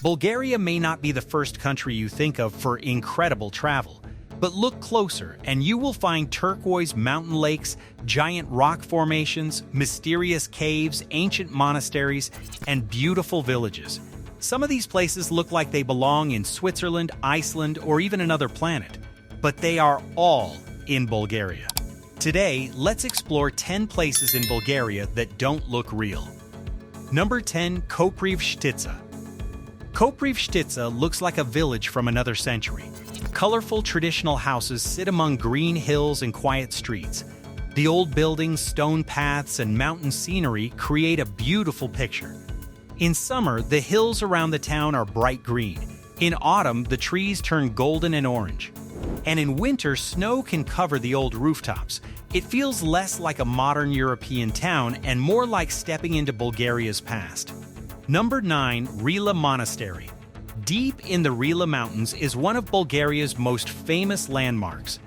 Bulgaria may not be the first country you think of for incredible travel, but look closer and you will find turquoise mountain lakes, giant rock formations, mysterious caves, ancient monasteries, and beautiful villages. Some of these places look like they belong in Switzerland, Iceland, or even another planet, but they are all in Bulgaria. Today, let's explore 10 places in Bulgaria that don't look real. Number 10. Koprivshtica. Koprivshtica looks like a village from another century. Colorful traditional houses sit among green hills and quiet streets. The old buildings, stone paths, and mountain scenery create a beautiful picture. In summer, the hills around the town are bright green. In autumn, the trees turn golden and orange. And in winter, snow can cover the old rooftops. It feels less like a modern European town and more like stepping into Bulgaria's past. Number 9. Rila Monastery. Deep in the Rila Mountains is one of Bulgaria's most famous landmarks.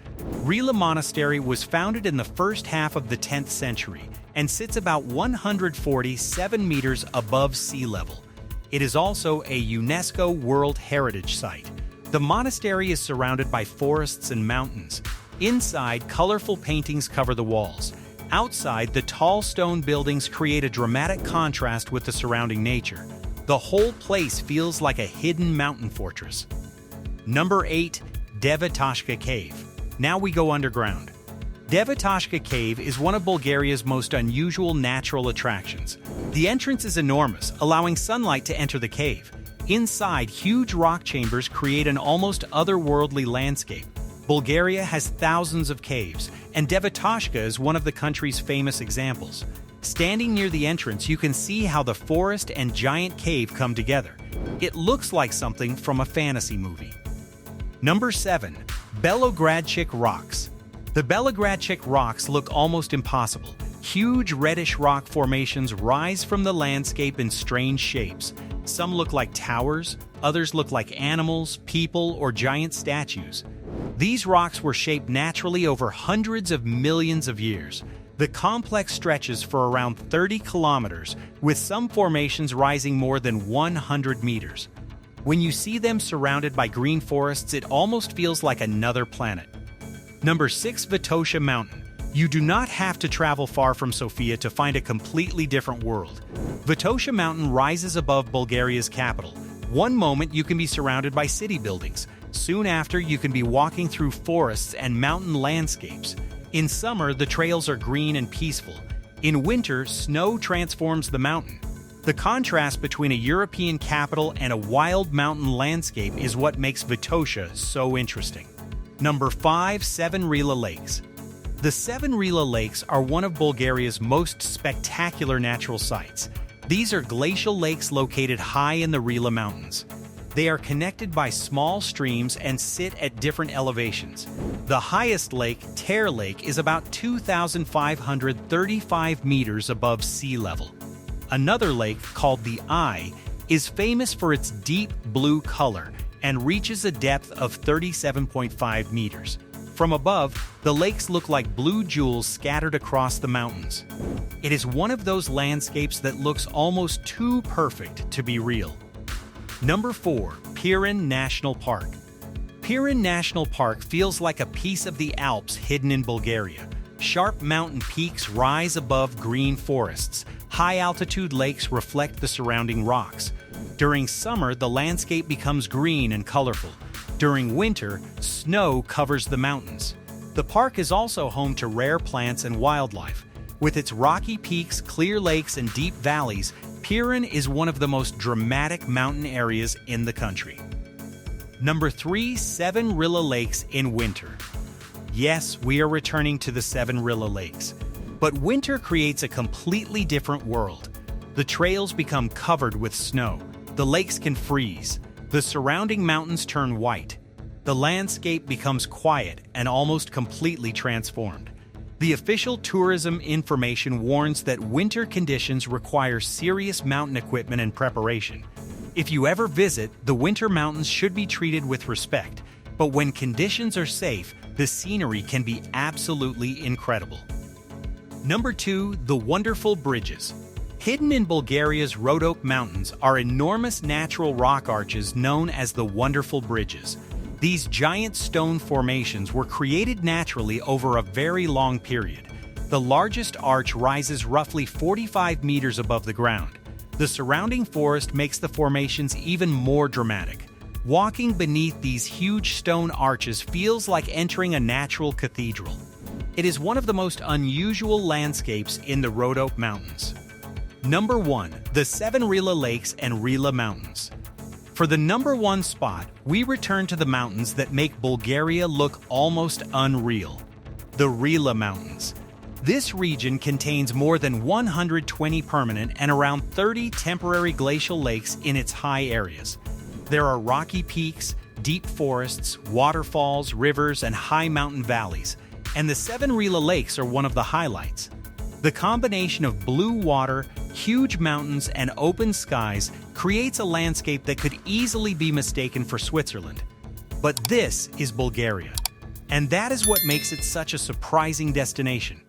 Rila Monastery was founded in the first half of the 10th century and sits about 147 meters above sea level. It is also a UNESCO World Heritage Site. The monastery is surrounded by forests and mountains. Inside, colorful paintings cover the walls. Outside, the tall stone buildings create a dramatic contrast with the surrounding nature. The whole place feels like a hidden mountain fortress. Number 8. Devatoshka Cave. Now we go underground. Devatoshka Cave is one of Bulgaria's most unusual natural attractions. The entrance is enormous, allowing sunlight to enter the cave. Inside, huge rock chambers create an almost otherworldly landscape. Bulgaria has thousands of caves, and Devatoshka is one of the country's famous examples. Standing near the entrance, you can see how the forest and giant cave come together. It looks like something from a fantasy movie. Number 7. Belogradchik Rocks. The Belogradchik Rocks look almost impossible. Huge reddish rock formations rise from the landscape in strange shapes. Some look like towers, others look like animals, people, or giant statues. These rocks were shaped naturally over hundreds of millions of years. The complex stretches for around 30 kilometers, with some formations rising more than 100 meters. When you see them surrounded by green forests, it almost feels like another planet. Number 6. Vitosha Mountain. You do not have to travel far from Sofia to find a completely different world. Vitosha Mountain rises above Bulgaria's capital. One moment you can be surrounded by city buildings. Soon after, you can be walking through forests and mountain landscapes. In summer, the trails are green and peaceful. In winter, snow transforms the mountain. The contrast between a European capital and a wild mountain landscape is what makes Vitosha so interesting. Number 5. Seven Rila Lakes. The Seven Rila Lakes are one of Bulgaria's most spectacular natural sights. These are glacial lakes located high in the Rila Mountains. They are connected by small streams and sit at different elevations. The highest lake, Ter Lake, is about 2,535 meters above sea level. Another lake, called the Eye, is famous for its deep blue color and reaches a depth of 37.5 meters. From above, the lakes look like blue jewels scattered across the mountains. It is one of those landscapes that looks almost too perfect to be real. Number 4. Pirin National Park. Pirin National Park feels like a piece of the Alps hidden in Bulgaria. Sharp mountain peaks rise above green forests. High-altitude lakes reflect the surrounding rocks. During summer, the landscape becomes green and colorful. During winter, snow covers the mountains. The park is also home to rare plants and wildlife. With its rocky peaks, clear lakes, and deep valleys, Pirin is one of the most dramatic mountain areas in the country. Number 3. Seven Rila Lakes in winter. Yes, we are returning to the Seven Rila Lakes. But winter creates a completely different world. The trails become covered with snow. The lakes can freeze. The surrounding mountains turn white. The landscape becomes quiet and almost completely transformed. The official tourism information warns that winter conditions require serious mountain equipment and preparation. If you ever visit, the winter mountains should be treated with respect, but when conditions are safe, the scenery can be absolutely incredible. Number 2. The Wonderful Bridges. Hidden in Bulgaria's Rhodope Mountains are enormous natural rock arches known as the Wonderful Bridges. These giant stone formations were created naturally over a very long period. The largest arch rises roughly 45 meters above the ground. The surrounding forest makes the formations even more dramatic. Walking beneath these huge stone arches feels like entering a natural cathedral. It is one of the most unusual landscapes in the Rhodope Mountains. Number 1. The Seven Rila Lakes and Rila Mountains. For the number 1 spot, we return to the mountains that make Bulgaria look almost unreal. The Rila Mountains. This region contains more than 120 permanent and around 30 temporary glacial lakes in its high areas. There are rocky peaks, deep forests, waterfalls, rivers, and high mountain valleys, and the Seven Rila Lakes are one of the highlights. The combination of blue water, huge mountains, and open skies creates a landscape that could easily be mistaken for Switzerland. But this is Bulgaria, and that is what makes it such a surprising destination.